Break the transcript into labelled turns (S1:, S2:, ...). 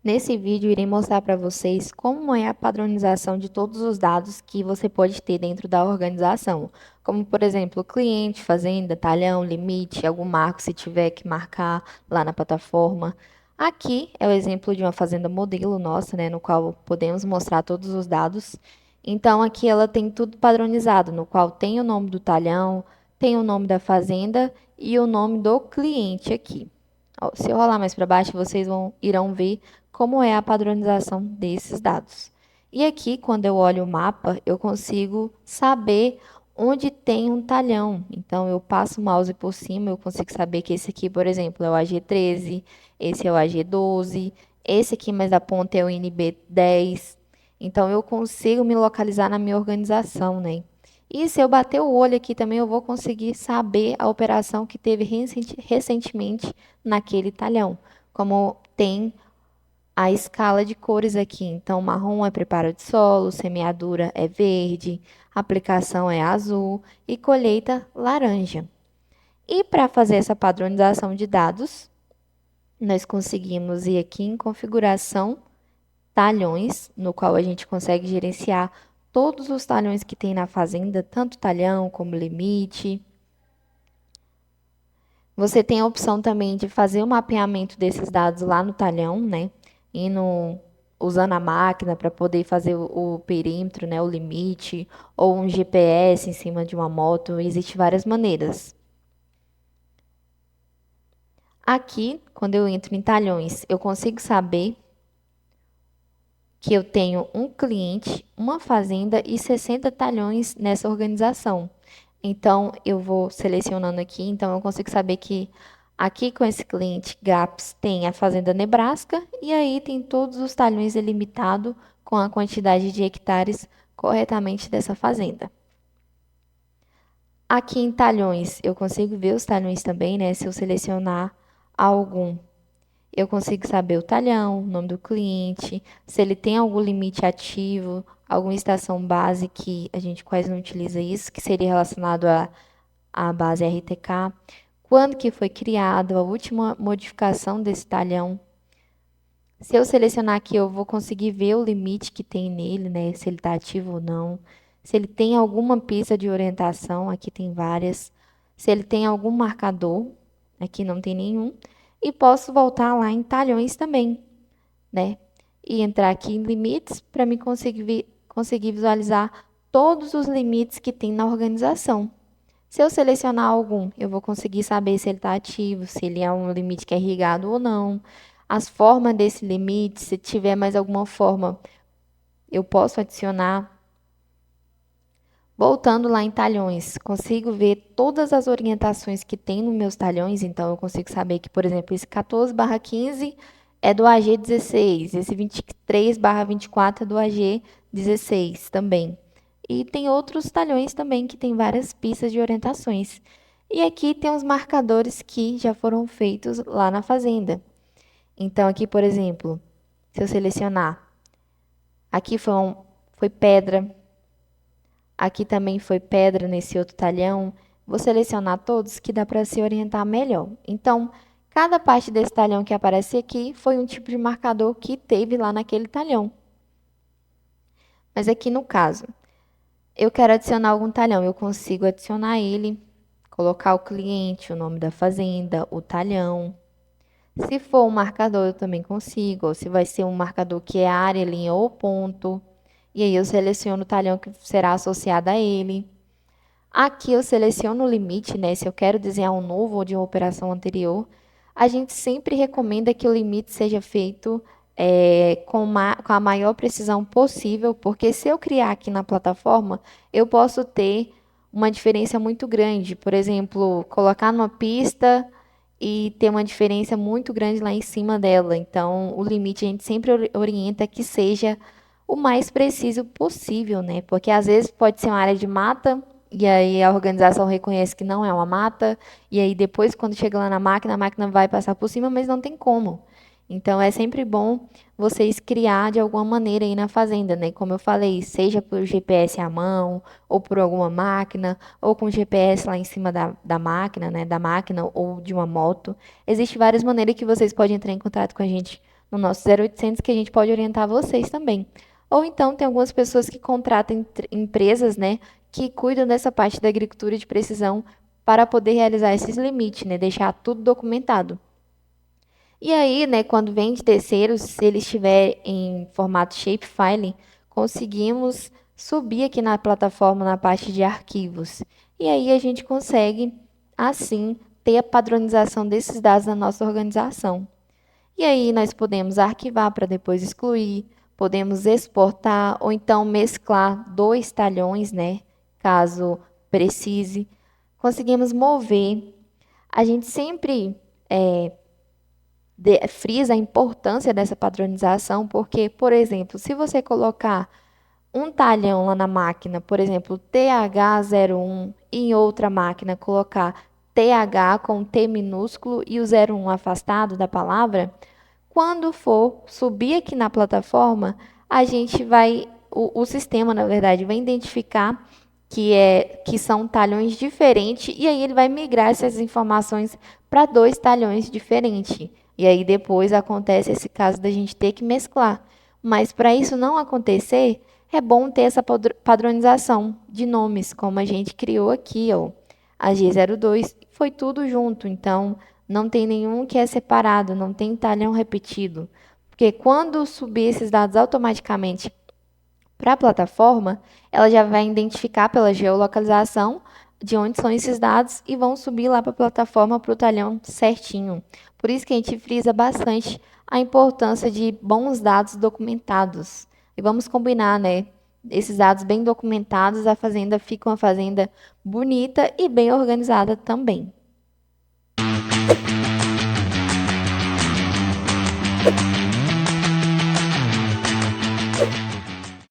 S1: Nesse vídeo, irei mostrar para vocês como é a padronização de todos os dados que você pode ter dentro da organização, como, por exemplo, cliente, fazenda, talhão, limite, algum marco se tiver que marcar lá na plataforma. Aqui é o exemplo de uma fazenda modelo nossa, né, no qual podemos mostrar todos os dados. Então, aqui ela tem tudo padronizado, no qual tem o nome do talhão, tem o nome da fazenda e o nome do cliente aqui. Ó, se eu rolar mais para baixo, vocês irão ver como é a padronização desses dados. E aqui, quando eu olho o mapa, eu consigo saber onde tem um talhão. Então, eu passo o mouse por cima, eu consigo saber que esse aqui, por exemplo, é o AG13, esse é o AG12, esse aqui mais da ponta é o NB10. Então, eu consigo me localizar na minha organização, né? E se eu bater o olho aqui também, eu vou conseguir saber a operação que teve recentemente naquele talhão. Como tem a escala de cores aqui. Então, marrom é preparo de solo, semeadura é verde, aplicação é azul e colheita laranja. E para fazer essa padronização de dados, nós conseguimos ir aqui em configuração, talhões, no qual a gente consegue gerenciar todos os talhões que tem na fazenda, tanto talhão como limite. Você tem a opção também de fazer o mapeamento desses dados lá no talhão, né? Usando a máquina para poder fazer o perímetro, né? O limite, ou um GPS em cima de uma moto. Existem várias maneiras. Aqui, quando eu entro em talhões, eu consigo saber que eu tenho um cliente, uma fazenda e 60 talhões nessa organização. Então, eu vou selecionando aqui, então eu consigo saber que aqui com esse cliente GAPS tem a fazenda Nebraska e aí tem todos os talhões delimitados com a quantidade de hectares corretamente dessa fazenda. Aqui em talhões, eu consigo ver os talhões também, né? Se eu selecionar algum, eu consigo saber o talhão, o nome do cliente, se ele tem algum limite ativo, alguma estação base que a gente quase não utiliza isso, que seria relacionado à base RTK, quando que foi criado, a última modificação desse talhão. Se eu selecionar aqui, eu vou conseguir ver o limite que tem nele, né? Se ele está ativo ou não. Se ele tem alguma pista de orientação, aqui tem várias. Se ele tem algum marcador, aqui não tem nenhum. E posso voltar lá em talhões também, né? E entrar aqui em limites para me conseguir visualizar todos os limites que tem na organização. Se eu selecionar algum, eu vou conseguir saber se ele está ativo, se ele é um limite que é irrigado ou não, as formas desse limite, se tiver mais alguma forma, eu posso adicionar. Voltando lá em talhões, consigo ver todas as orientações que tem nos meus talhões, então eu consigo saber que, por exemplo, esse 14/15 é do AG16, esse 23/24 é do AG16 também. E tem outros talhões também que tem várias pistas de orientações. E aqui tem os marcadores que já foram feitos lá na fazenda. Então, aqui, por exemplo, se eu selecionar, aqui foi pedra, aqui também foi pedra nesse outro talhão. Vou selecionar todos que dá para se orientar melhor. Então, cada parte desse talhão que aparece aqui foi um tipo de marcador que teve lá naquele talhão. Mas aqui no caso, eu quero adicionar algum talhão, eu consigo adicionar ele, colocar o cliente, o nome da fazenda, o talhão. Se for um marcador, eu também consigo. Ou se vai ser um marcador que é área, linha ou ponto. E aí eu seleciono o talhão que será associado a ele. Aqui eu seleciono o limite, né? Se eu quero desenhar um novo ou de uma operação anterior. A gente sempre recomenda que o limite seja feito com a maior precisão possível, porque se eu criar aqui na plataforma, eu posso ter uma diferença muito grande. Por exemplo, colocar numa pista e ter uma diferença muito grande lá em cima dela. Então, o limite a gente sempre orienta que seja o mais preciso possível, né? Porque às vezes pode ser uma área de mata, e aí a organização reconhece que não é uma mata, e aí depois, quando chega lá na máquina, a máquina vai passar por cima, mas não tem como. Então, é sempre bom vocês criar de alguma maneira aí na fazenda, né? Como eu falei, seja por GPS à mão, ou por alguma máquina, ou com GPS lá em cima da máquina, né? Da máquina ou de uma moto. Existem várias maneiras que vocês podem entrar em contato com a gente no nosso 0800 que a gente pode orientar vocês também. Ou então tem algumas pessoas que contratam empresas, né, que cuidam dessa parte da agricultura de precisão para poder realizar esses limites, né, deixar tudo documentado. E aí, né, quando vem de terceiros, se ele estiver em formato shapefile, conseguimos subir aqui na plataforma na parte de arquivos. E aí a gente consegue, assim, ter a padronização desses dados na nossa organização. E aí nós podemos arquivar para depois excluir, podemos exportar ou então mesclar dois talhões, né, caso precise. Conseguimos mover. A gente sempre frisa a importância dessa padronização, porque, por exemplo, se você colocar um talhão lá na máquina, por exemplo, TH01, e em outra máquina colocar TH com T minúsculo e o 01 afastado da palavra, quando for subir aqui na plataforma, a gente vai, o sistema, na verdade, vai identificar que são talhões diferentes e aí ele vai migrar essas informações para dois talhões diferentes. E aí depois acontece esse caso da gente ter que mesclar. Mas para isso não acontecer, é bom ter essa padronização de nomes, como a gente criou aqui, ó. A G02 foi tudo junto, então não tem nenhum que é separado, não tem talhão repetido. Porque quando subir esses dados automaticamente para a plataforma, ela já vai identificar pela geolocalização de onde são esses dados e vão subir lá para a plataforma para o talhão certinho. Por isso que a gente frisa bastante a importância de bons dados documentados. E vamos combinar, né? Esses dados bem documentados, a fazenda fica uma fazenda bonita e bem organizada também.